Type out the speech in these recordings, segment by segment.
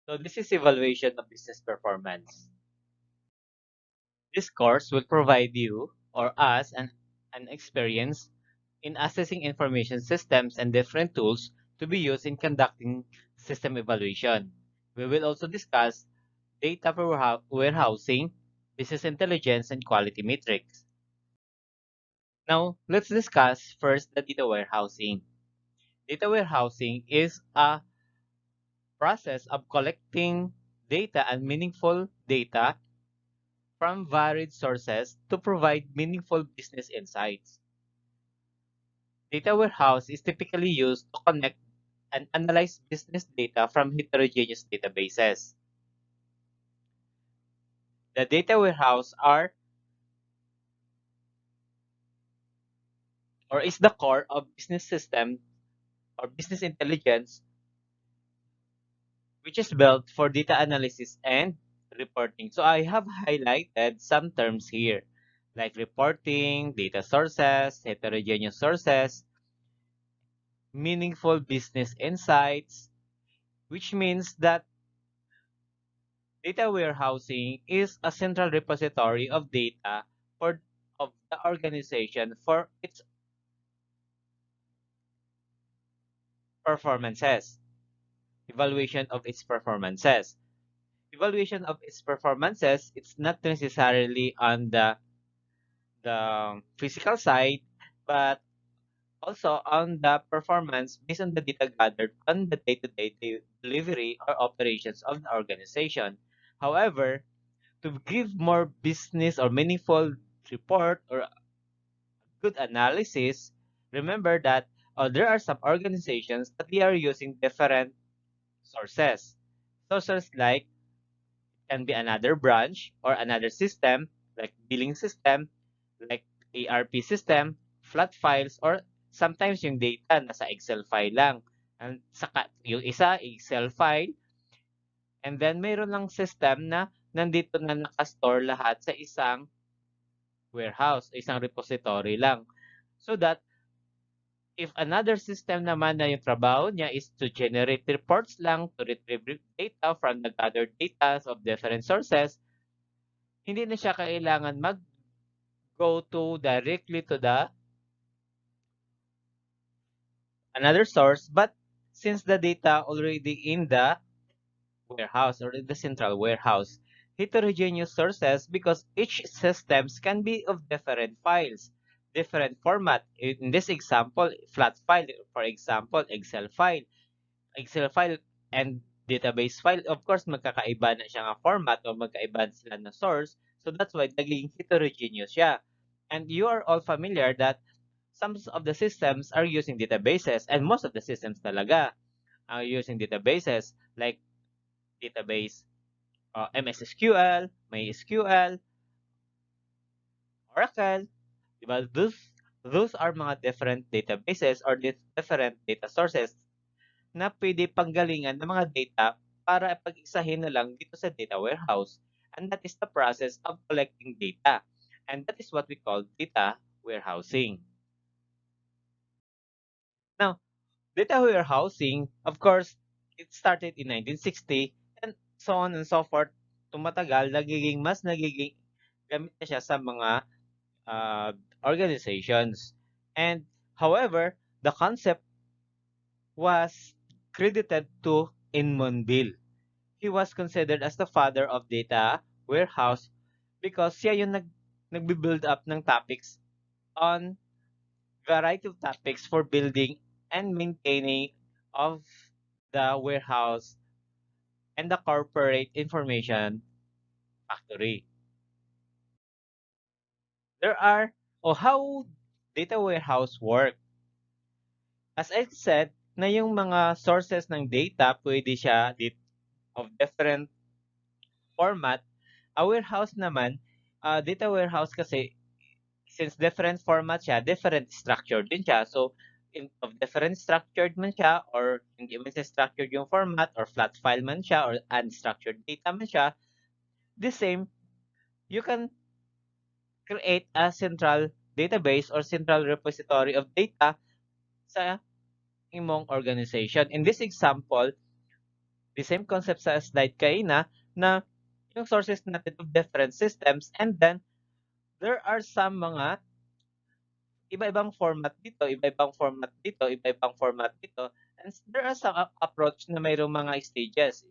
So this is evaluation of business performance. This course will provide you or us an experience in assessing information systems and different tools to be used in conducting system evaluation. We will also discuss data for warehousing, business intelligence, and quality metrics. Now, let's discuss first the data warehousing. Data warehousing is a process of collecting data and meaningful data from varied sources to provide meaningful business insights. Data warehouse is typically used to connect and analyze business data from heterogeneous databases. The data warehouse are or is the core of business system or business intelligence, which is built for data analysis and reporting. So I have highlighted some terms here like reporting, data sources, heterogeneous sources, meaningful business insights, which means that data warehousing is a central repository of data for of the organization for its performances, evaluation of its performances. Evaluation of its performances, it's not necessarily on the physical side, but also on the performance based on the data gathered on the day-to-day delivery or operations of the organization. However, to give more business or meaningful report or good analysis, remember that there are some organizations that they are using different sources. Sources like can be another branch or another system like billing system, like ERP system, flat files, or sometimes yung data nasa Excel file lang. And saka, yung isa, Excel file, and then mayroon lang system na nandito na nakastore lahat sa isang warehouse, isang repository lang. So that if another system naman na yung trabaho niya is to generate reports lang, to retrieve data from the gathered data of different sources, hindi na siya kailangan mag-go to directly to the another source, but since the data already in the warehouse or in the central warehouse, heterogeneous sources because each systems can be of different files, different format. In this example, flat file, for example, Excel file and database file, of course, magkakaiba na siya nga format o magkaiba sila na source. So that's why naging heterogeneous siya. And you are all familiar that some of the systems are using databases and most of the systems talaga are using databases like database MS SQL, MySQL, Oracle, diba? Those are mga different databases or different data sources na pwede panggalingan ng mga data para pag-isahin na lang dito sa data warehouse. And that is the process of collecting data. And that is what we call data warehousing. Now, data warehousing, of course, it started in 1960 and so on and so forth. Tumatagal, nagiging gamit na siya sa mga uh, organizations. And however, the concept was credited to Inmonville. He was considered as the father of data warehouse because siya yung nagbi-build up ng topics on variety of topics for building and maintaining of the warehouse and the corporate information factory. There are, how data warehouse work. As I said, na yung mga sources ng data, pwede siya of different format. A warehouse naman, data warehouse kasi, since different format siya, different structure din siya. So, of different structured man siya or hindi man siya structured yung format or flat file man siya or unstructured data man siya, the same, you can create a central database or central repository of data sa imong organization. In this example, The same concept sa slide kanina na yung sources natin of different systems, and then there are some mga iba-ibang format dito, iba-ibang format dito, iba-ibang format dito, and there are some approach na mayroong mga stages.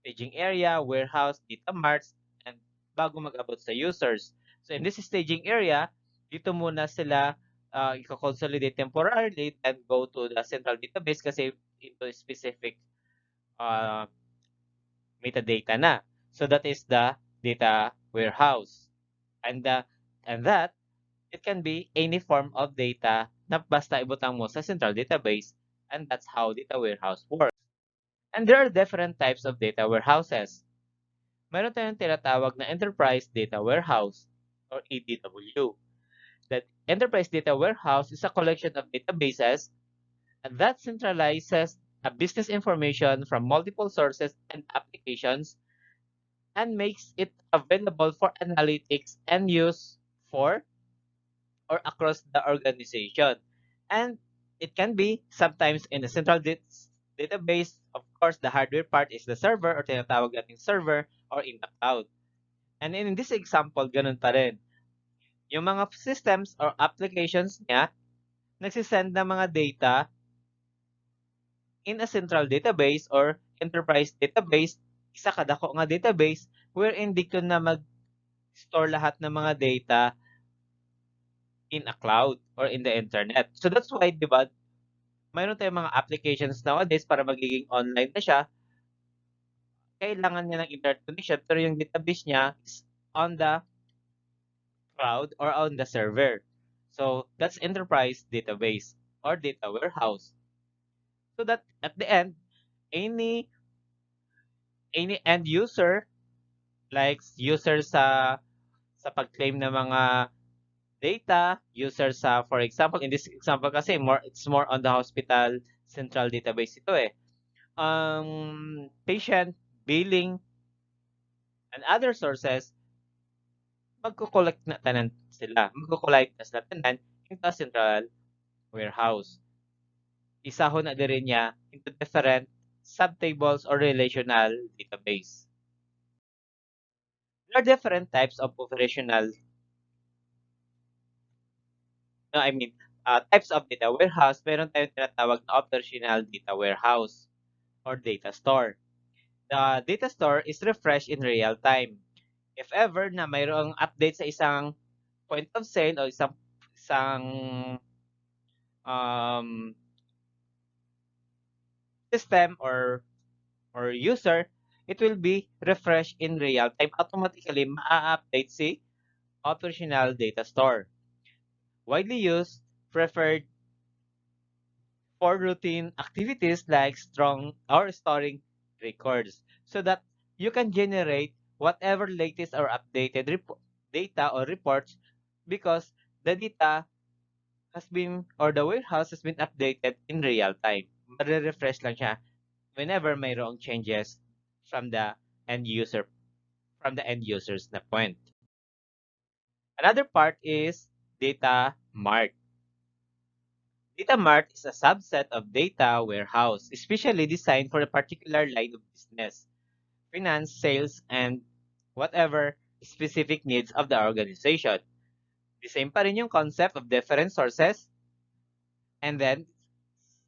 Staging area, warehouse, data marts, and bago mag-abot sa users. So in this staging area, dito muna sila i-consolidate temporarily and go to the central database kasi ito specific uh, metadata na. So that is the data warehouse. And that it can be any form of data na basta ibutang mo sa central database, and that's how data warehouse works. And there are different types of data warehouses. Meron tayong tinatawag na Enterprise Data Warehouse or EDW. That Enterprise Data Warehouse is a collection of databases that centralizes a business information from multiple sources and applications and makes it available for analytics and use for or across the organization. And it can be sometimes in a central database. Of course, the hardware part is the server or tinatawag nating server or in the cloud. And in this example, ganun pa rin. Yung mga systems or applications niya, nagsisend ng mga data in a central database or enterprise database, isa kadako nga database, wherein di ko na mag-store lahat ng mga data in a cloud or in the internet. So that's why, di ba, mayroon tayong mga applications nowadays para magiging online na siya, kailangan niya ng internet connection, pero yung database niya is on the cloud or on the server. So that's enterprise database or data warehouse. So that at the end, any end user, like user sa pag-claim ng mga data, user sa, for example, in this example kasi it's more on the hospital central database ito eh. Patient, billing, and other sources, magko-collect na tanan sila. Magko-collect na sila tanan into central warehouse. Isahon na din niya into different subtables or relational database. There are different types of types of data warehouse. Meron tayong tinatawag na operational data warehouse or data store. The data store is refreshed in real time. If ever na mayroong update sa isang point of sale o isang um, system or user, it will be refreshed in real time. Automatically, ma-update si operational data store. Widely used, preferred for routine activities like storing records so that you can generate whatever latest or updated data or reports because the data has been or the warehouse has been updated in real time. Mare-refresh lang siya whenever mayroong changes from the end user's na point. Another part is data mart. Data mart is a subset of data warehouse, especially designed for a particular line of business, finance, sales, and whatever specific needs of the organization. The same pa rin yung concept of different sources and then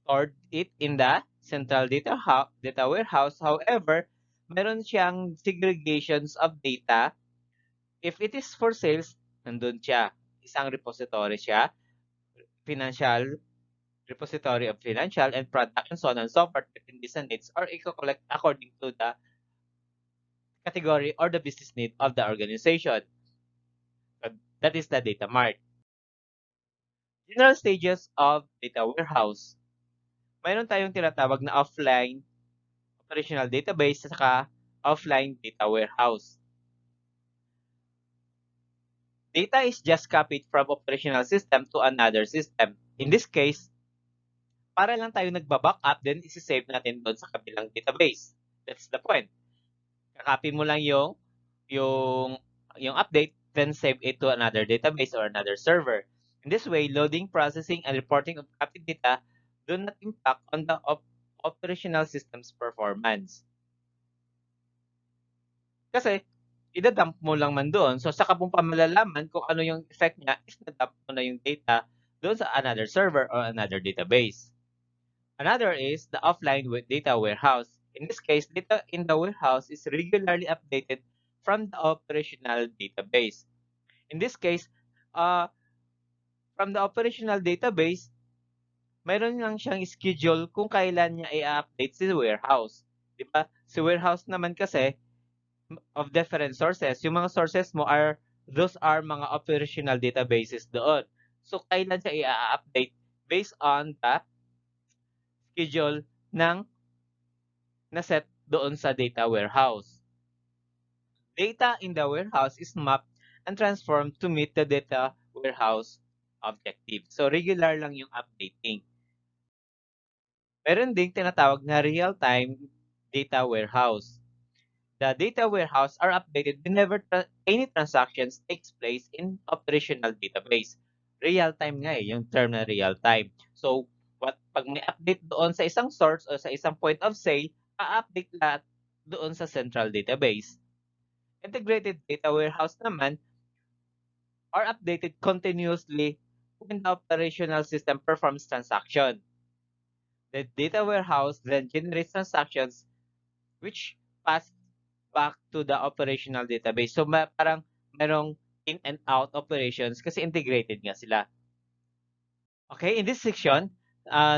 stored it in the central data warehouse. However, meron siyang segregations of data. If it is for sales, nandun siya. Isang repository siya, financial, repository of financial and product and so on and so forth, depende sa needs or i-collect according to the category or the business need of the organization. So that is the data mart. General stages of data warehouse. Mayroon tayong tinatawag na offline operational database saka offline data warehouse. Data is just copied from operational system to another system. In this case, para lang tayo nagba-backup, then isi-save natin doon sa kabilang database. That's the point. Kakopy mo lang yung update, then save it to another database or another server. In this way, loading, processing, and reporting of copied data do not impact on the operational system's performance. Kasi, idadump mo lang man doon. So, saka mo pa malalaman kung ano yung effect niya is na-dump mo na yung data doon sa another server or another database. Another is the offline with data warehouse. In this case, data in the warehouse is regularly updated from the operational database. In this case, from the operational database, mayroon lang siyang schedule kung kailan niya i-update si warehouse. Diba? Si warehouse naman kasi, of different sources. Yung mga sources mo those are mga operational databases doon. So, kailan siya i-update based on the schedule ng na-set doon sa data warehouse. Data in the warehouse is mapped and transformed to meet the data warehouse objective. So, regular lang yung updating. Meron ding tinatawag na real-time data warehouse. The data warehouse are updated whenever any transactions takes place in operational database. Real-time nga yung term na real-time. So, pag may update doon sa isang source o sa isang point of sale, a-update lahat doon sa central database. Integrated data warehouse naman are updated continuously when the operational system performs transaction. The data warehouse then generates transactions which pass back to the operational database. So, parang merong in and out operations kasi integrated nga sila. Okay, in this section,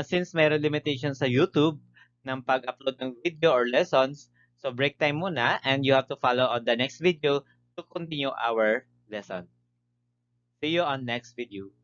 since mayroon limitation sa YouTube ng pag-upload ng video or lessons, so break time muna and you have to follow on the next video to continue our lesson. See you on next video.